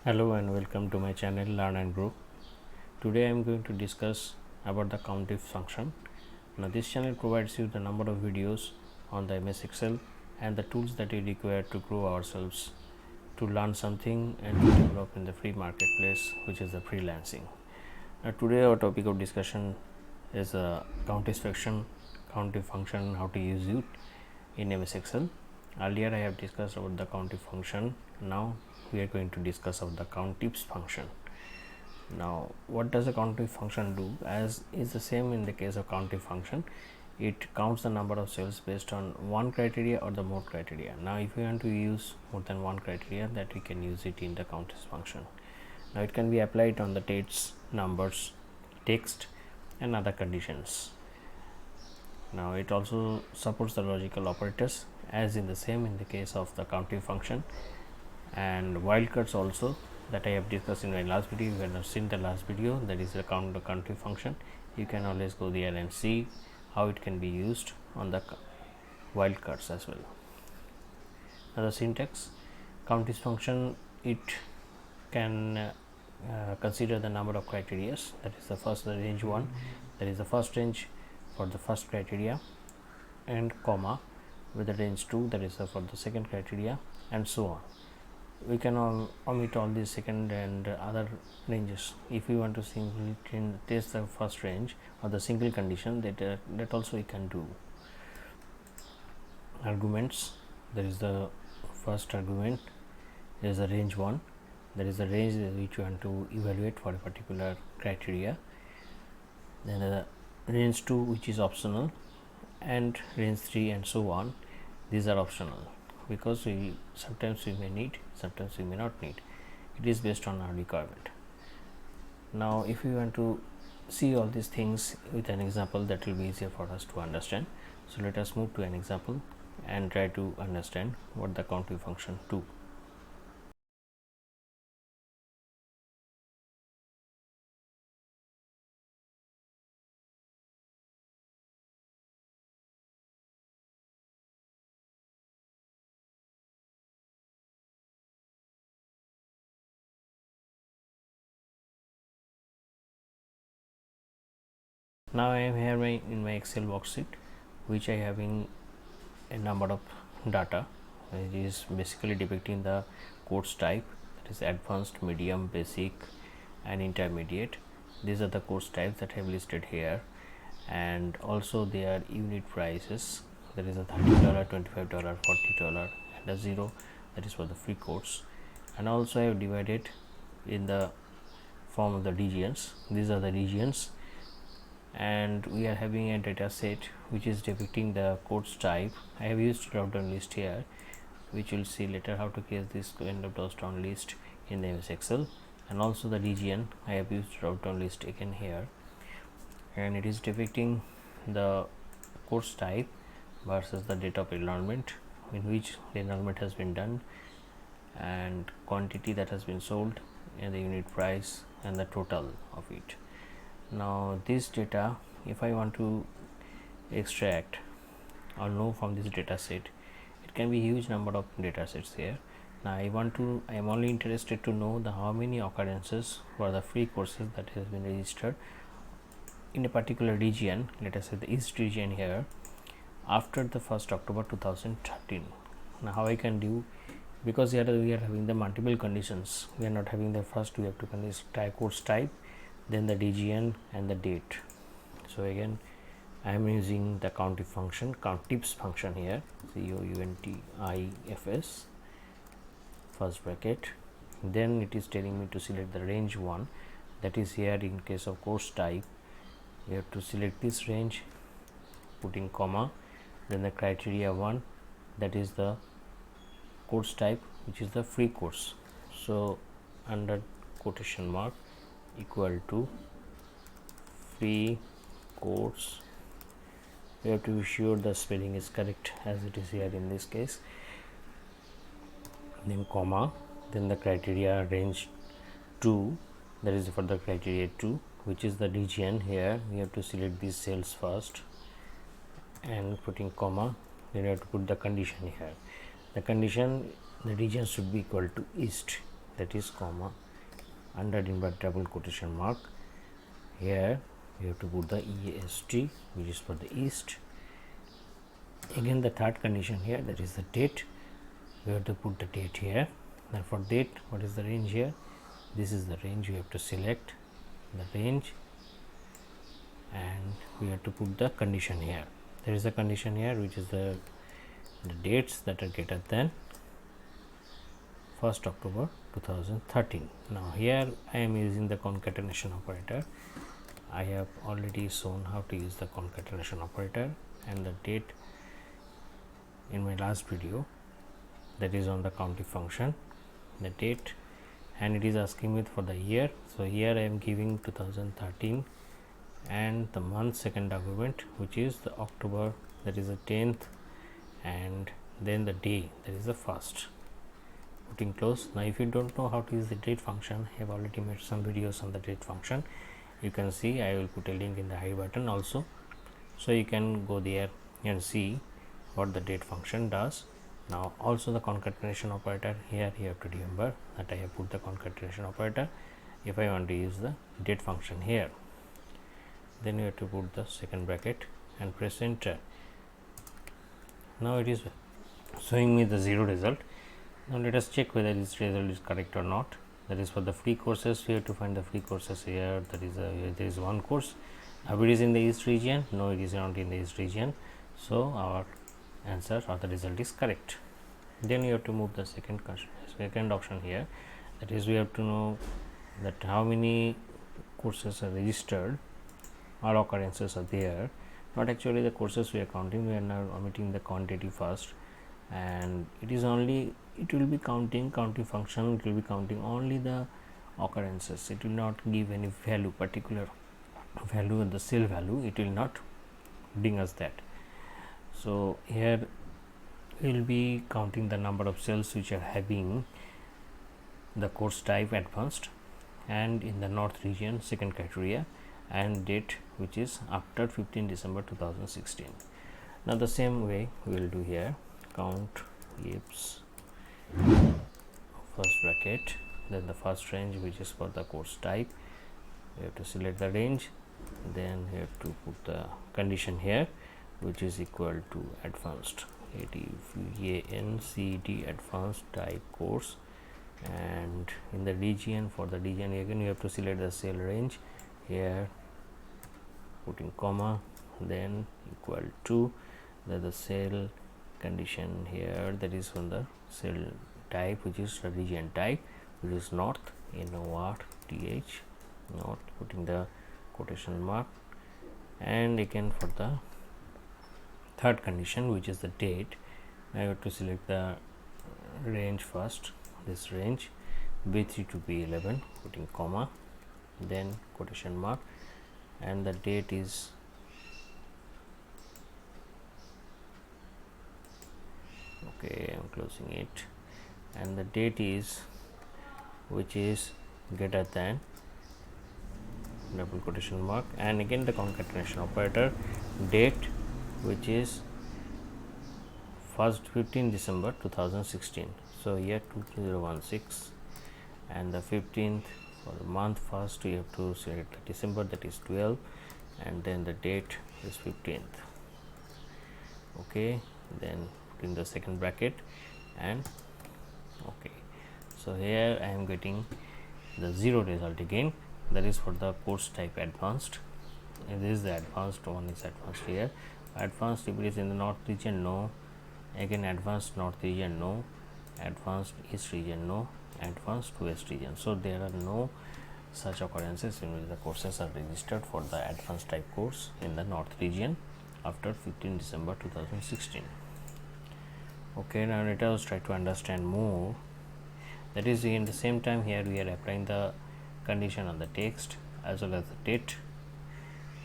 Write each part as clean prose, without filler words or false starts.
Hello and welcome to my channel Learn and Grow. Today I am going to discuss about the COUNTIFS function. Now this channel provides you the number of videos on the MS Excel and the tools that we require to grow ourselves, to learn something and to develop in the free marketplace, which is the freelancing. Now today our topic of discussion is a COUNTIFS function, how to use it in MS Excel. Earlier I have discussed about the COUNTIFS function. Now we are going to discuss of the COUNTIFS function. Now what does a COUNTIFS function do? As is the same in the case of COUNTIFS function, it counts the number of cells based on one criteria or the more criteria. Now if we want to use more than one criteria, that we can use it in the COUNTIFS function. Now it can be applied on the dates, numbers, text and other conditions. Now it also supports the logical operators as in the same in the case of the COUNTIFS function, and wildcards also that I have discussed in my last video. If you have not seen the last video, that is the COUNTIFS function, you can always go there and see how it can be used on the wildcards as well. Now the syntax, COUNTIFS function, it can consider the number of criteria, that is the first, the range 1, that is the first range for the first criteria, and comma with the range 2, that is for the second criteria, and so on. We can omit all these second and other ranges. If we want to simply test the first range or the single condition, that also we can do. Arguments, there is the first argument, there is the range 1, that is the range which you want to evaluate for a particular criteria. Then the range 2, which is optional, and range 3 and so on, these are optional because sometimes we may need, sometimes we may not need. It is based on our requirement. Now if we want to see all these things with an example, that will be easier for us to understand. So let us move to an example and try to understand what the COUNTIFS function do. Now I am here in my Excel worksheet, which I having a number of data, which is basically depicting the course type, that is advanced, medium, basic and intermediate. These are the course types that I have listed here, and also their unit prices, that is a $30, $25, $40 and a 0, that is for the free course. And also I have divided in the form of the regions. These are the regions, and we are having a data set which is depicting the course type. I have used drop down list here, which will see later how to create this kind of drop down list in the MS Excel. And also the region, I have used drop down list again here, and it is depicting the course type versus the date of enrollment, in which the enrollment has been done, and quantity that has been sold, and the unit price and the total of it. Now this data, if I want to extract or know from this data set, it can be huge number of data sets here. Now I am only interested to know the how many occurrences for the free courses that has been registered in a particular region, let us say the East region here, after the 1st October 2013. Now how I can do, because here we are having the multiple conditions, we are not having the first, we have to consider course type, then the region and the date. So again I am using the COUNTIFS function here, COUNTIFS, first bracket, then it is telling me to select the range 1, that is here in case of course type we have to select this range, putting comma, then the criteria 1, that is the course type which is the free course. So under quotation mark equal to free course, we have to be sure the spelling is correct as it is here in this case, then comma, then the criteria range 2, that is for the criteria 2, which is the region. Here we have to select these cells first and putting comma, then you have to put the condition here. The condition, the region should be equal to east, that is comma under inverted double quotation mark. Here we have to put the EAST, which is for the east. Again the third condition here, that is the date. We have to put the date here. Then for date, what is the range here? This is the range. We have to select the range and we have to put the condition here. There is a condition here which is the dates that are greater than 1st October 2013. Now here I am using the concatenation operator. I have already shown how to use the concatenation operator and the date in my last video, that is on the COUNTIF function, the date, and it is asking me for the year. So here I am giving 2013 and the month second argument, which is the October, that is the 10th, and then the day, that is the 1st. Putting close. Now if you don't know how to use the date function, I have already made some videos on the date function. You can see, I will put a link in the I button also, so you can go there and see what the date function does. Now also the concatenation operator, here you have to remember that I have put the concatenation operator. If I want to use the date function here, then you have to put the second bracket and press enter. Now it is showing me the 0 result. Now let us check whether this result is correct or not. That is for the free courses. We have to find the free courses here. That is there is one course. Now it is in the east region. No, it is not in the east region. So our answer or the result is correct. Then you have to move the second option here. That is, we have to know that how many courses are registered, all occurrences are there. Not actually the courses we are counting, we are now omitting the quantity first, and it is only, it will be counting COUNTIF function, it will be counting only the occurrences. It will not give any value, particular value in the cell value, it will not bring us that. So here we will be counting the number of cells which are having the course type advanced, and in the north region second criteria, and date which is after 15 December 2016. Now the same way we will do here, COUNTIFS first bracket, then the first range which is for the course type. We have to select the range, then we have to put the condition here, which is equal to advanced, ADVANCD advanced type course, and in the region, for the region again you have to select the cell range here, putting comma, then equal to the cell condition here, that is from the cell type which is the region type, which is north, NORTH, north, putting the quotation mark, and again for the third condition which is the date, I have to select the range first, this range B3 to B11, putting comma, then quotation mark, and the date is okay, I am closing it, and the date is which is greater than double quotation mark, and again the concatenation operator, date which is 15 December 2016. So here 2016, and the 15th for the month first you have to select the December, that is 12, and then the date is 15th. Okay, then put in the second bracket and okay. So here I am getting the 0 result again, that is for the course type advanced, and this is the advanced one, is advanced here. Advanced if it is in the north region, no, again advanced north region, no, advanced east region, no, advanced west region. So there are no such occurrences in which the courses are registered for the advanced type course in the north region after 15 December 2016. Okay, now let us try to understand more. That is, in the same time here we are applying the condition on the text as well as the date.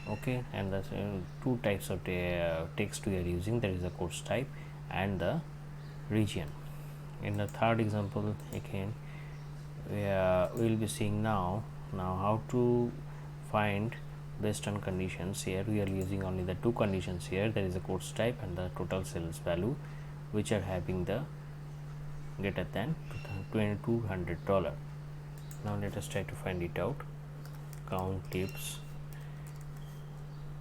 Okay, and the two types of text we are using, that is the course type and the region. In the third example again we will be seeing now how to find based on conditions. Here we are using only the two conditions here, there is a course type and the total sales value, which are having the greater than $2,200. Now let us try to find it out. COUNTIFS,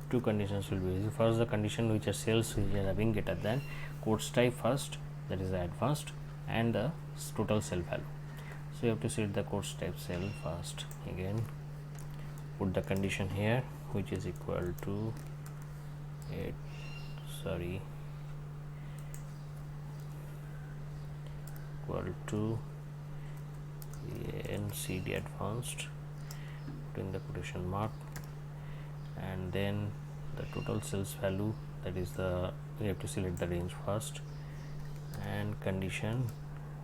two conditions will be used. First, the condition which are sales which are having greater than course type first, that is the advanced, and the total sale value. So you have to set the course type sale first. Again, put the condition here, which is equal to equal to NCD advanced, putting the quotation mark, and then the total sales value, that is the, we have to select the range first, and condition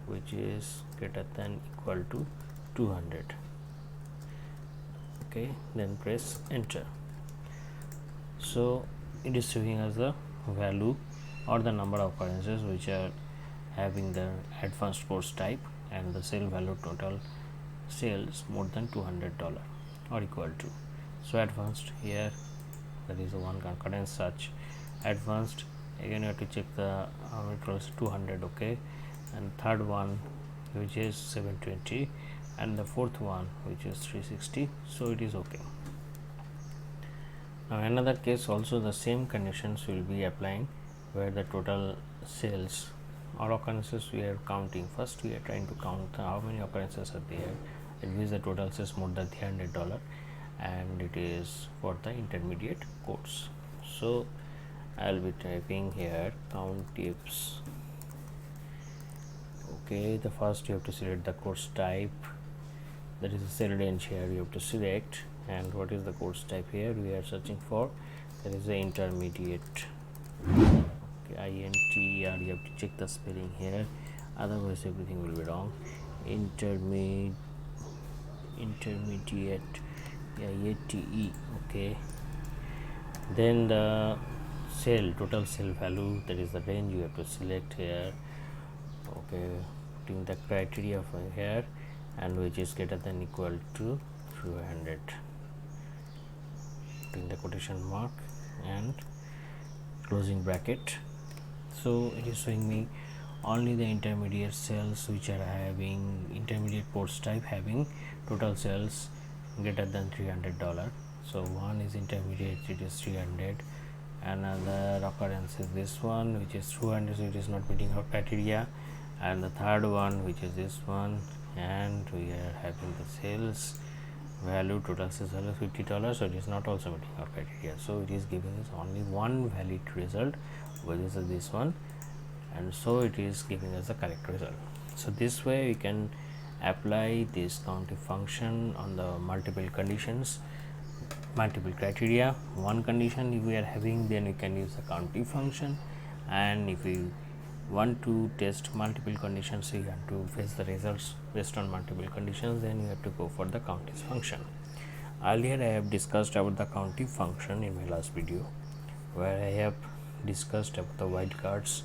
which is greater than equal to 200. Okay, then press enter. So it is showing us the value or the number of occurrences which are having the advanced course type and the sale value total sales more than $200 or equal to. So advanced, here that is the one concurrence such advanced. Again you have to check the it was 200. Okay, and third one which is 720, and the fourth one which is 360. So it is okay. Now another case also the same conditions will be applying, where the total sales or occurrences we are counting. First we are trying to count how many occurrences are there. It means the total sales more than $300, and it is for the intermediate course. So I will be typing here COUNTIFS. Okay, the first you have to select the course type, that is the sale range. Here you have to select, and what is the course type here we are searching for, that is the intermediate. Okay, INTER, you have to check the spelling here, otherwise everything will be wrong. Intermediate, ATE. Okay, then the sale, total sale value, that is the range you have to select here. Okay, putting the criteria for here, and which is greater than equal to 200, putting the quotation mark and closing bracket. So it is showing me only the intermediate sales which are having intermediate course type having total sales greater than $300. So one is intermediate, it is 300. Another occurrence is this one which is 200, so it is not meeting our criteria. And the third one which is this one, and we are having the sales value, total sales value $50, so it is not also meeting our criteria. So it is giving us only one valid result, which is this one, and so it is giving us the correct result. So this way we can apply this COUNTIFS function on the multiple conditions, multiple criteria. One condition if we are having, then we can use the COUNTIFS function, and if we want to test multiple conditions, so you have to fetch the results based on multiple conditions, then you have to go for the COUNTIFS function. Earlier I have discussed about the COUNTIFS function in my last video, where I have discussed about the wildcards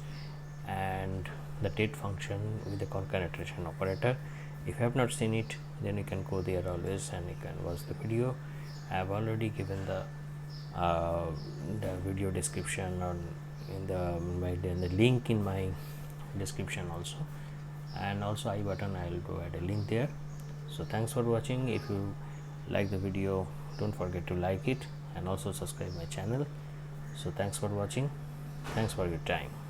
and the date function with the concatenation operator. If you have not seen it, then you can go there always and you can watch the video. I have already given the video description on in the link in my description also, and also I button I will provide a link there. So thanks for watching. If you like the video, don't forget to like it and also subscribe my channel. So thanks for watching. Thanks for your time.